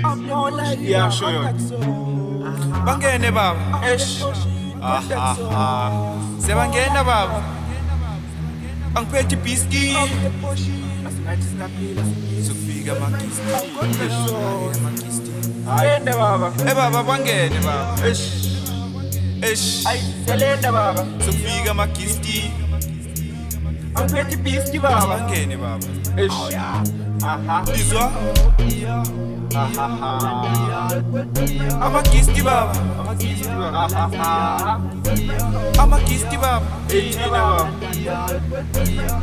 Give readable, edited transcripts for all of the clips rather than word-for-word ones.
Yeah, sure. Bangene baba. Sebangena baba. Angiphethe ibhiski. Sufika makisti. Ayende baba. Baba bangene baba. Ay, selenda baba. Sufika makisti. Angiphethe ibhiski baba. Bangene baba. Lizwa? Amakisti baba. Amakisti baba.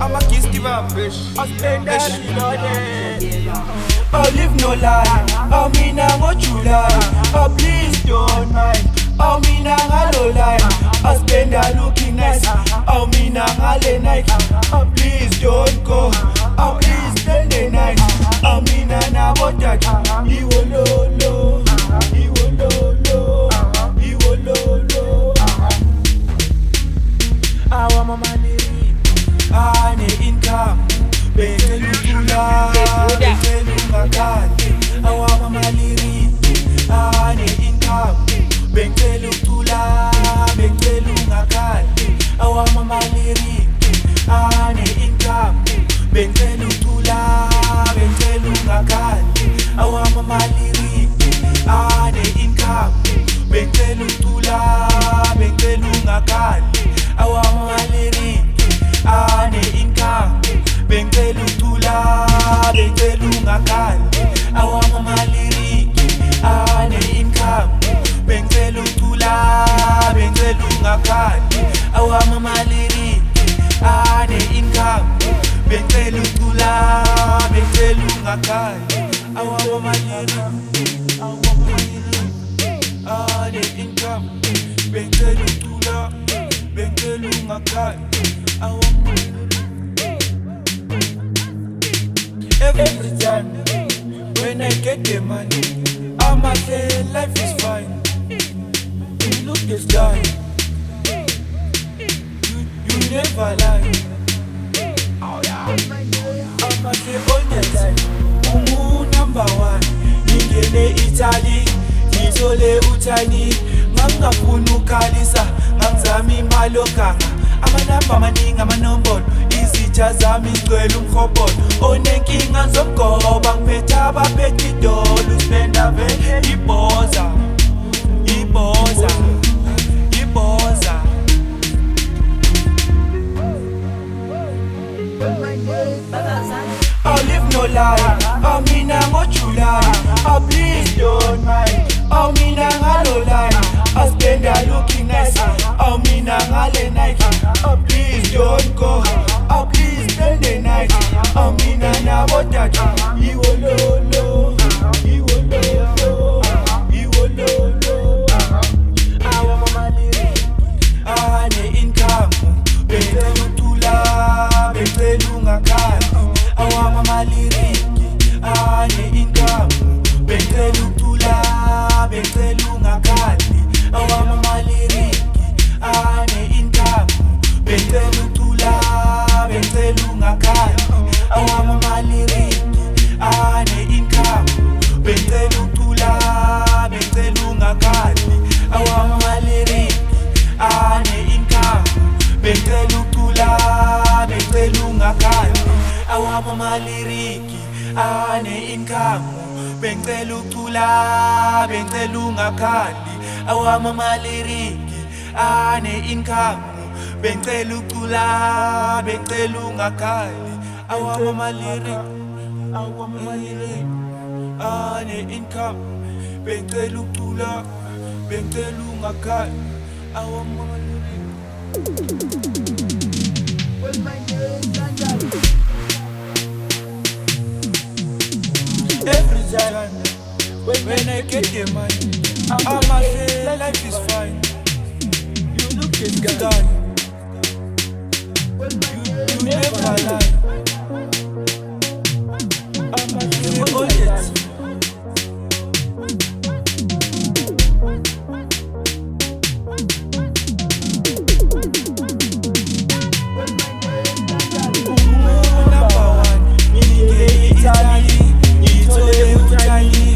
Amakisti baba. Oh, live no lie. Oh, me nah go July. Oh, please don't mind. Oh, me nah go lie. I spend a looking nice. Oh, me nah go Nike. Oh, please don't go. Oh, please spend the night. Oh, me nah go touch. You will low. You will low. You will low. I want my money. I need income. Beke lukula. Beke lungakali. I want my money. I need income. Beke lukula. Beke lungakali. I want my money. I need income. Beke lukula. Beke lungakali. I want my money. I need income. Beke lukula. Beke lungakali. I want my money. I need income. Beke lukula. Beke lungakali. I want my money. I need income. Beke lukula. Beke lungakali. I want my money. I need income. Beke lukula. Beke lungakali. I want my money. I want my money. I need income. Beke lukula. Beke lungakali. I want my money. Every time when I get the money, I'ma say life is fine. You look this guy, you never lie. I'ma say all the time, Umu number one. Ningene Italy, Nizole utani. Ngangafuna ukhalisa, ngangizama malokanga. Amanamba maningi amanombolo, izitsha zami igcwele umkhobolo. Onenkinga zomgoba, ngiphethe abaphethe idolo. Uspenda vele iboza. Oh, live no lie. Oh, me nah go July. Oh, please don't mind. Oh, me nah go lie. I spend a looking nice. Oh, me nah go Nike. Oh, please don't go. Oh, please spend the night. Oh, me nah go touch. You will low. You will low. You will low. I want my money. I need income. Beke lutula. Beke lungakali. I want my money. I need income. Beke lutula. Beke lungakali. I want my money. I need income. Beke lutula. Beke lungakali. I want my money. I need income. Beke lutula. Beke lungakali. I want my money. I need income. Beke lutula. Beke lungakali. I want my money. I need income. Beke lutula. Beke lungakali. I want my money. I need income. Beke lutula. Beke lungakali. I want my money. I want my money. I need income. Beke lutula. Beke lungakali. I want my money. Every time when I get the money, I'ma say life is fine. You look this guy, you never lie. I'ma say all the time. Number one, Italy, Italy,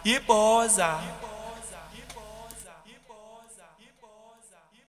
yibhoza